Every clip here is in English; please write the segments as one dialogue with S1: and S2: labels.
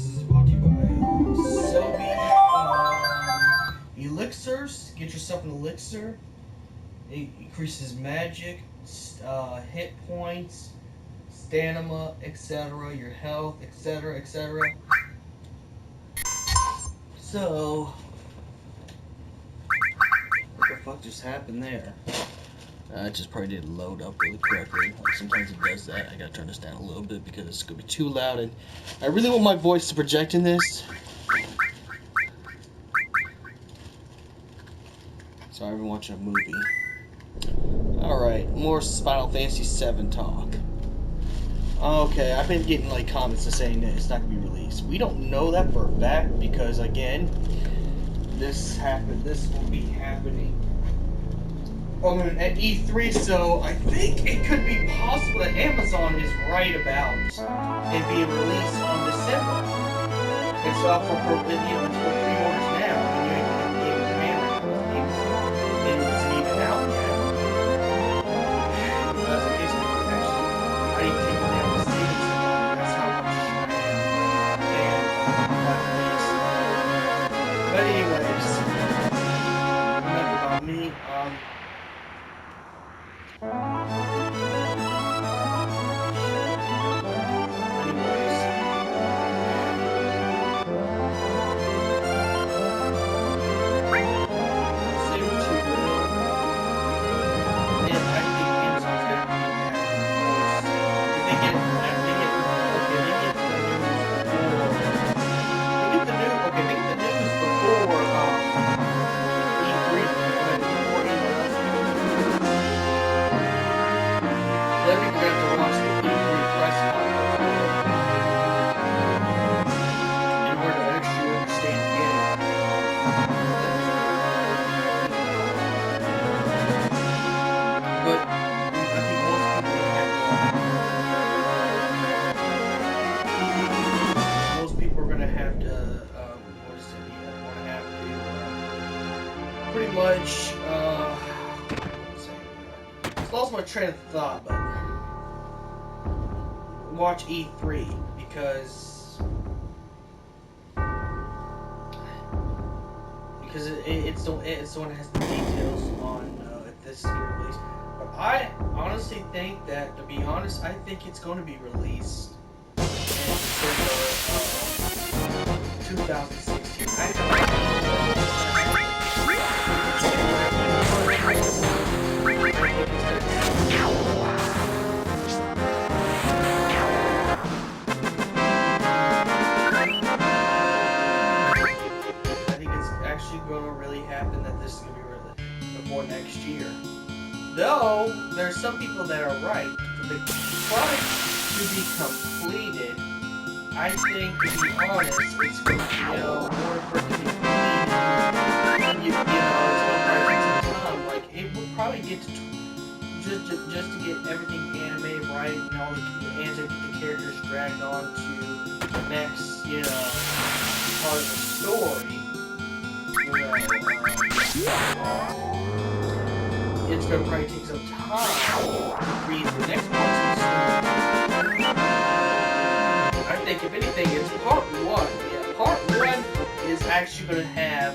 S1: is brought to you by Sobe Elixirs. Get yourself an elixir. It increases magic, hit points, stamina, etc., your health, etc., etc. So, what the fuck just happened there? It just probably didn't load up really correctly. Like sometimes it does that. I gotta turn this down a little bit because it's gonna be too loud, and I really want my voice to project in this. Sorry, I've been watching a movie. Alright, more Final Fantasy VII talk. Okay, I've been getting like comments saying that it's not gonna be released. We don't know that for a fact because again, this will be happening at E3, so I think it could be possible that Amazon is right about it being released on December. It's up for pre-orders now. It isn't even out yet. That's the case. Actually, I need to take it down the seats. That's how much I am. But anyways, enough about me. Pretty much, lost my train of thought, but watch E3 because it's the one that has the details on if this is going to be released. But I honestly think that, to be honest, I think it's going to be released in December 2016. I think it's actually going to really happen that this is going to be released before next year. Though, there's some people that are right. For the product to be completed, I think, to be honest, it's going to, more for it to be completed, it's going to probably take some time. Like, it would probably get to, just to get everything animated right, and all the get the characters dragged on to the next, part of the story, it's going to probably take some time to read the next part of the story. I think, if anything, it's part one. Yeah, part one is actually going to have,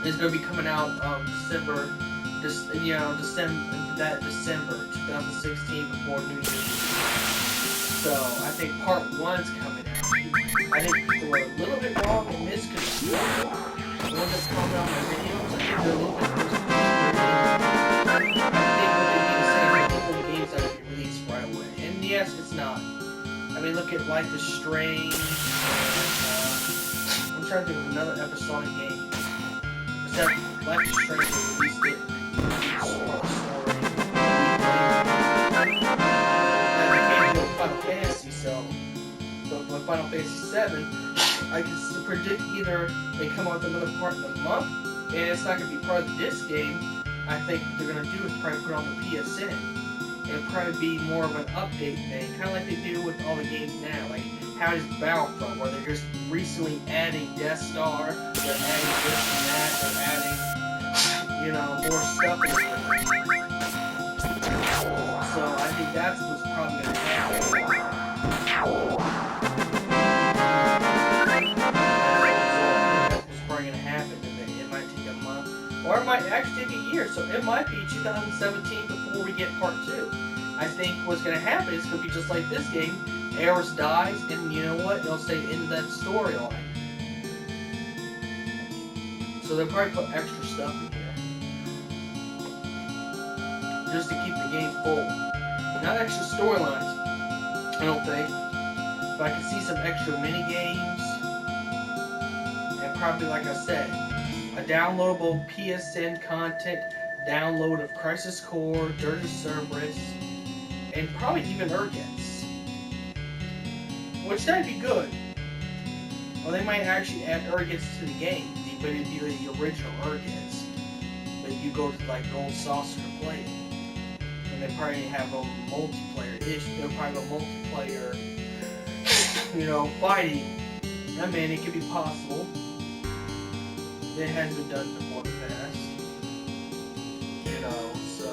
S1: is going to be coming out December 2016 before New Year's. So I think part one's coming out. I think people were a little bit wrong in misconstrued. The ones that comment on my videos, I think they're a little bit misconstrued. I think what they need to say is that the games that will be released right away. And yes, it's not. I mean, look at Life is Strange. I'm trying to think of another episodic game. Except Life is Strange, they released it. Final Fantasy, but with Final Fantasy VII, I can predict either they come out with another part in the month, and it's not going to be part of the disc game. I think what they're going to do is probably put it on the PSN. It'll probably be more of an update thing, kind of like they do with all the games now, like how is Battlefront, where they're just recently adding Death Star, they're adding this and that, they're adding, more stuff in it. So I think that's what's probably going to happen. might actually take a year, so it might be 2017 before we get part 2. I think what's going to happen is going to be just like this game. Eris dies, and you know what? It'll say into that storyline. So they'll probably put extra stuff in here. Just to keep the game full. Not extra storylines, I don't think. But I can see some extra mini games. And probably, like I said, a downloadable PSN content, download of Crisis Core, Dirty Cerberus, and probably even Urgets. Which that'd be good. Or they might actually add Urgets to the game, but it'd be the original Urgets. But you go to like Gold Saucer to play it. And they probably have a multiplayer issue. They'll probably have a multiplayer, you know, fighting. I mean, it could be possible. It has been done before in the past. You know, so,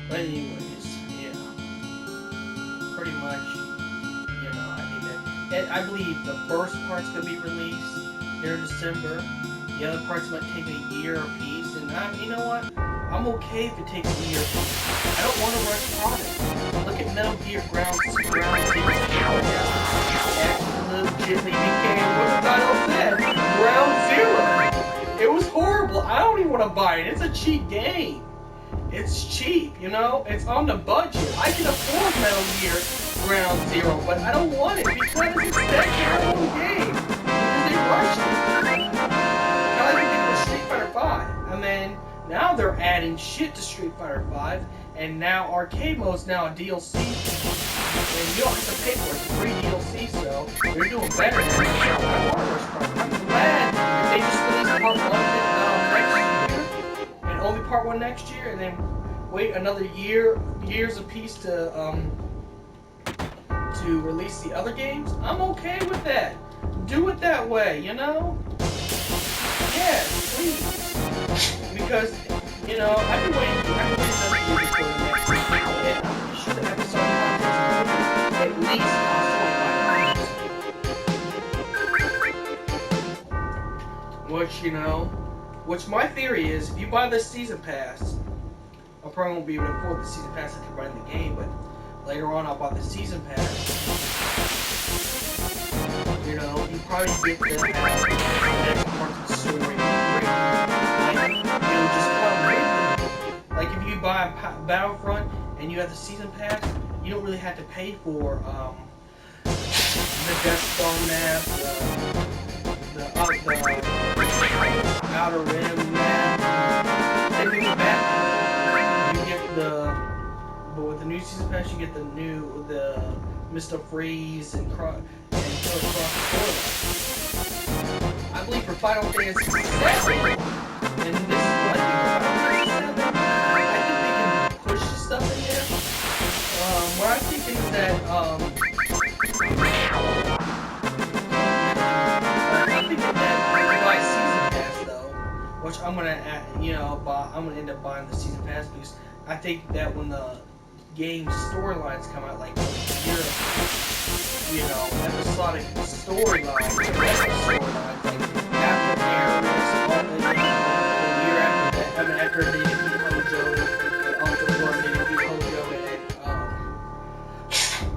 S1: But anyways, yeah. Pretty much, you know, I think that... And I believe the first part's going to be released here in December. The other parts might take a year apiece. And you know what? I'm okay if it takes a year apiece. I don't want to rush products. Look at Metal Gear Ground Zero. Legitimately became what the title said. Ground Zero. It was horrible. I don't even want to buy it. It's a cheap game. It's cheap, you know? It's on the budget. I can afford Metal Gear Ground Zero, but I don't want it because it's that terrible game. Because they rushed it. Kind of like they did with Street Fighter V. And then now they're adding shit to Street Fighter V, and now arcade mode's now a DLC. And you don't have to pay for it. It's free DLC, so they're doing better than that. I'm glad if they just released part 1 next year. Only part 1 next year, and then wait another years apiece to release the other games. I'm okay with that. Do it that way, you know? Yes, please. Because, you know, I've been waiting for the next week, and I'm pretty sure the episode content at least costs $25. Which, you know, which my theory is, if you buy this season pass, I probably won't be able to afford the season pass after buying the game, but later on I'll buy the season pass. You know, you probably get the next part of the story free. Like, it'll just come with it. Like if you buy a Battlefront and you have the season pass, you don't really have to pay for the Death Star map, the Outer Rim map. Then you get back. You get but with the new season pass, you get the Mr. Freeze and Killer Cross. I believe for Final Fantasy VII, and this is what I think for Final Fantasy VII, I think they can push stuff in there. What I'm thinking is that which I'm gonna, you know, I'm gonna end up buying the season pass because I think that when the game storylines come out, like you know, episodic storylines, like after Eris, the year after that, I mean after they defeat Hojo,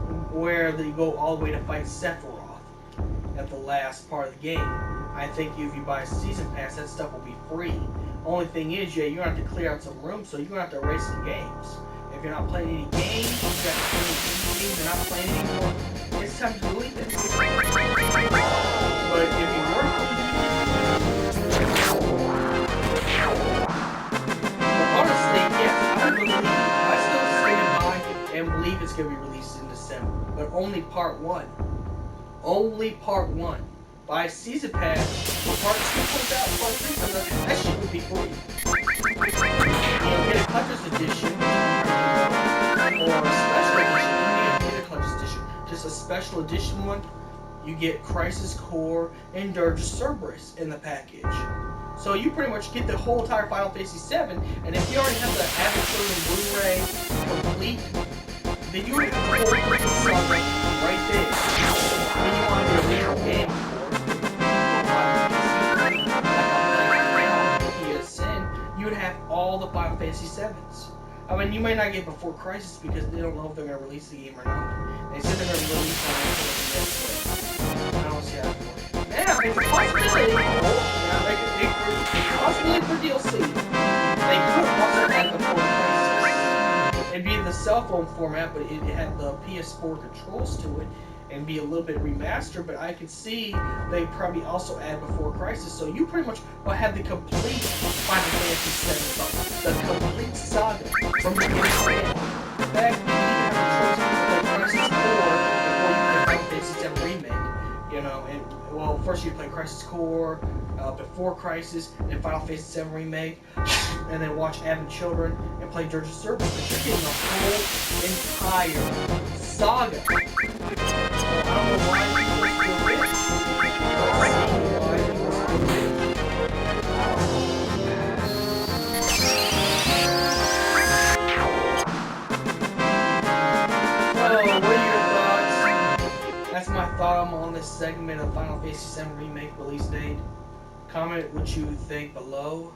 S1: and where they go all the way to fight Sephiroth at the last part of the game. I think if you buy a season pass, that stuff will be free. Only thing is, yeah, you're going to have to clear out some room, so you're going to have to erase some games. If you're not playing any games, you've got any games you're not playing anymore, it's time to delete them. But if you were honestly, yes, I still stand by and believe it's going to be released in December. But only part 1. Only part 1. Buy season pass, part 2 comes out, part 3 comes out, that shit would be free. You'll get a collector's edition, or a special edition. You don't need to get a collector's edition, just a special special edition one, you get Crisis Core and Dirge of Cerberus in the package. So you pretty much get the whole entire Final Fantasy VII, and if you already have the Avatar and Blu-ray complete, then you already have the whole complete saga right there. Then you want to do a real game, PSN, you would have all the Final Fantasy VIIs. I mean, you might not get Before Crisis because they don't know if they're going to release the game or not. They said they're going to release it on I don't see how it works. Yeah, it's a possibility. Possibility for DLC. They could also have Before Crisis. It'd be in the cell phone format, but it had the PS4 controls to it and be a little bit remastered. But I could see they probably also add Before Crisis. So you pretty much will have the complete Final Fantasy VII, the complete saga from beginning to end. In fact, you even have the choice to play Crisis 4 before you play Final Fantasy VII Remake. You know, and well, first you play Crisis Core, Before Crisis, and Final Fantasy VII Remake, and then watch Advent Children and play Dirge of Cerberus. But you're getting the whole entire saga. So I don't know why people feel rich. What are your thoughts? That's my thought on this segment of Final Fantasy VII Remake release date. Comment what you think below.